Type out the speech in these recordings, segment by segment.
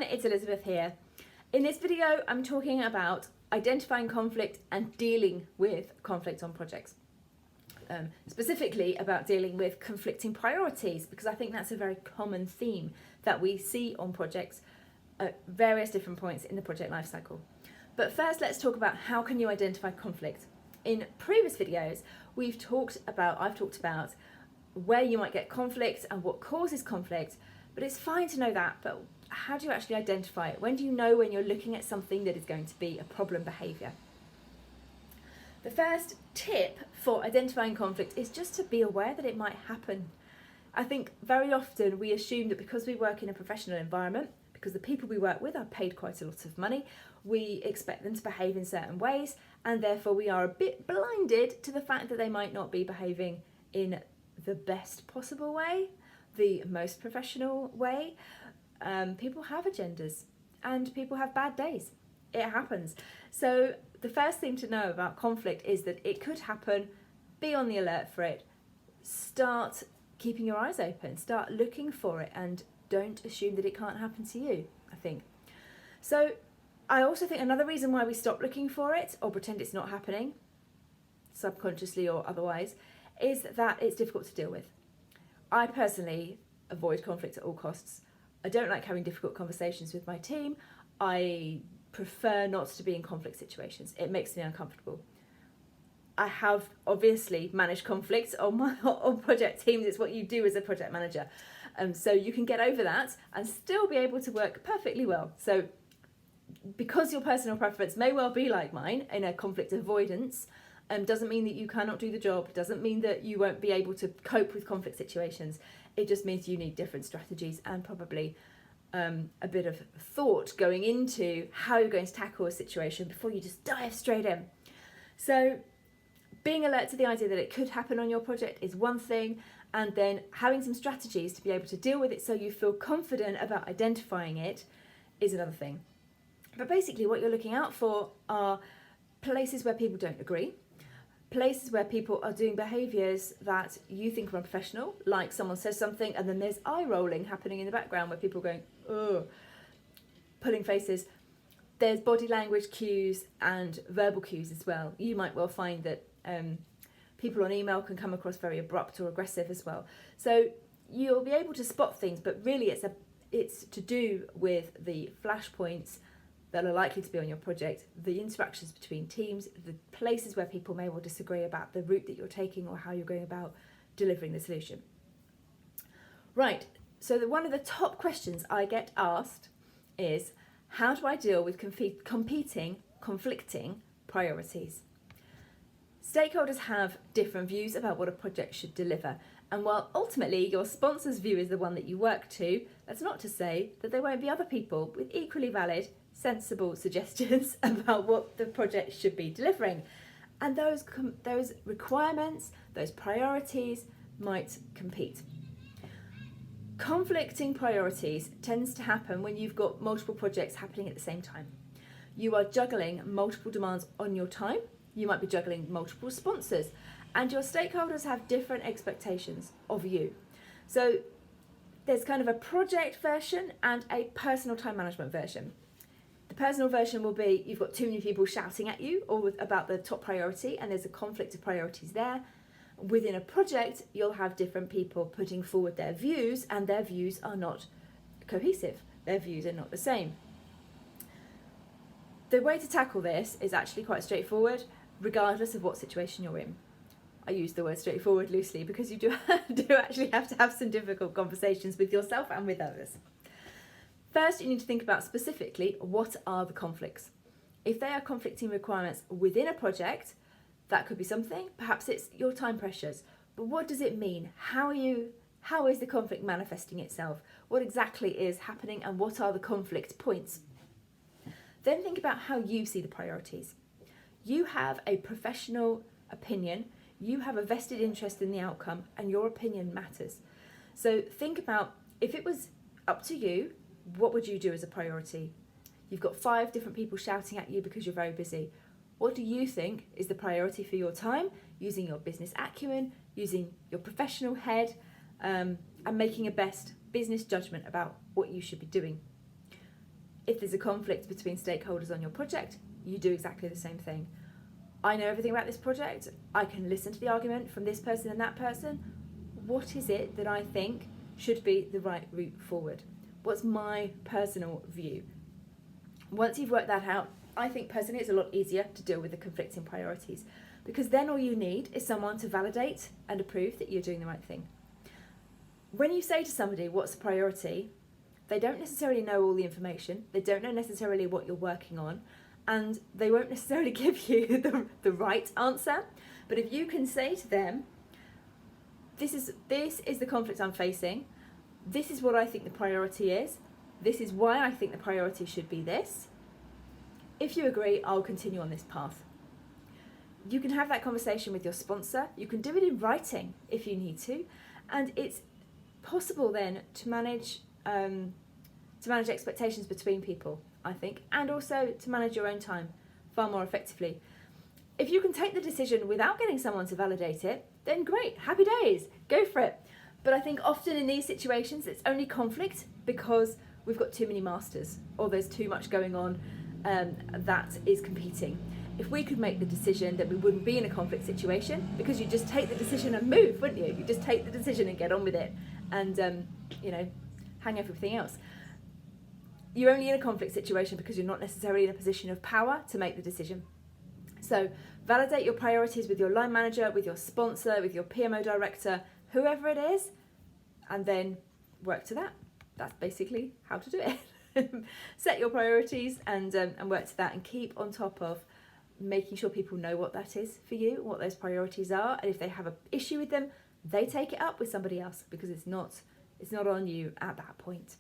everyone, it's Elizabeth here. In this video, I'm talking about identifying conflict and dealing with conflict on projects. Specifically about dealing with conflicting priorities, because I think that's a very common theme that we see on projects at various different points in the project lifecycle. But first, let's talk about how can you identify conflict. In previous videos, I've talked about where you might get conflict and what causes conflict, but it's fine to know that, but how do you actually identify it? When do you know when you're looking at something that is going to be a problem behaviour? The first tip for identifying conflict is just to be aware that it might happen. I think very often we assume that because we work in a professional environment, because the people we work with are paid quite a lot of money, we expect them to behave in certain ways, and therefore we are a bit blinded to the fact that they might not be behaving in the best possible way, the most professional way. People have agendas and people have bad days. It happens. So the first thing to know about conflict is that it could happen. Be on the alert for it. Start keeping your eyes open. Start looking for it, and don't assume that it can't happen to you, I think. So I also think another reason why we stop looking for it or pretend it's not happening, subconsciously or otherwise, is that it's difficult to deal with. I personally avoid conflict at all costs. I don't like having difficult conversations with my team. I prefer not to be in conflict situations. It makes me uncomfortable. I have obviously managed conflicts on project teams. It's what you do as a project manager. So you can get over that and still be able to work perfectly well. So because your personal preference may well be like mine in a conflict avoidance, doesn't mean that you cannot do the job, doesn't mean that you won't be able to cope with conflict situations. It just means you need different strategies and probably a bit of thought going into how you're going to tackle a situation before you just dive straight in. So being alert to the idea that it could happen on your project is one thing, and then having some strategies to be able to deal with it so you feel confident about identifying it is another thing. But basically what you're looking out for are places where people don't agree, places where people are doing behaviours that you think are unprofessional, like someone says something and then there's eye rolling happening in the background where people are going, ugh, pulling faces. There's body language cues and verbal cues as well. You might well find that people on email can come across very abrupt or aggressive as well. So you'll be able to spot things, but really it's to do with the flashpoints that are likely to be on your project, the interactions between teams, the places where people may well disagree about the route that you're taking or how you're going about delivering the solution. Right, so one of the top questions I get asked is, how do I deal with conflicting priorities? Stakeholders have different views about what a project should deliver, and while ultimately your sponsor's view is the one that you work to, that's not to say that there won't be other people with equally valid, sensible suggestions about what the project should be delivering. And those requirements, those priorities might compete. Conflicting priorities tends to happen when you've got multiple projects happening at the same time. You are juggling multiple demands on your time. You might be juggling multiple sponsors, and your stakeholders have different expectations of you. So there's kind of a project version and a personal time management version. The personal version will be you've got too many people shouting at you about the top priority, and there's a conflict of priorities there. Within a project, you'll have different people putting forward their views, and their views are not cohesive. Their views are not the same. The way to tackle this is actually quite straightforward, regardless of what situation you're in. I use the word straightforward loosely because you do actually have to have some difficult conversations with yourself and with others. First, you need to think about specifically what are the conflicts. If they are conflicting requirements within a project, that could be something. Perhaps it's your time pressures. But what does it mean? How is the conflict manifesting itself? What exactly is happening, and what are the conflict points? Then think about how you see the priorities. You have a professional opinion, you have a vested interest in the outcome, and your opinion matters. So think about, if it was up to you, what would you do as a priority? You've got 5 different people shouting at you because you're very busy. What do you think is the priority for your time, using your business acumen, using your professional head, and making a best business judgment about what you should be doing? If there's a conflict between stakeholders on your project, you do exactly the same thing. I know everything about this project. I can listen to the argument from this person and that person. What is it that I think should be the right route forward? What's my personal view? Once you've worked that out, I think personally it's a lot easier to deal with the conflicting priorities, because then all you need is someone to validate and approve that you're doing the right thing. When you say to somebody what's the priority, they don't necessarily know all the information, they don't know necessarily what you're working on, and they won't necessarily give you the right answer. But if you can say to them, this is the conflict I'm facing, this is what I think the priority is, this is why I think the priority should be this. If you agree, I'll continue on this path. You can have that conversation with your sponsor. You can do it in writing if you need to, and it's possible then to manage expectations between people, I think, and also to manage your own time far more effectively. If you can take the decision without getting someone to validate it, then great, happy days, go for it. But I think often in these situations it's only conflict because we've got too many masters, or there's too much going on that is competing. If we could make the decision, then we wouldn't be in a conflict situation, because you just take the decision and move, wouldn't you? You just take the decision and get on with it, and hang everything else. You're only in a conflict situation because you're not necessarily in a position of power to make the decision. So validate your priorities with your line manager, with your sponsor, with your PMO director, whoever it is, and then work to that. That's basically how to do it. Set your priorities and work to that, and keep on top of making sure people know what that is for you, what those priorities are, and if they have an issue with them, they take it up with somebody else, because it's not on you at that point.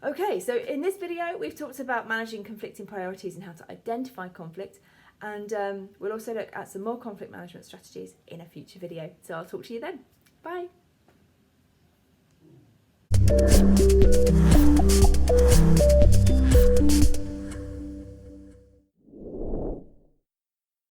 Okay, so in this video we've talked about managing conflicting priorities and how to identify conflict, and we'll also look at some more conflict management strategies in a future video. So I'll talk to you then. Bye.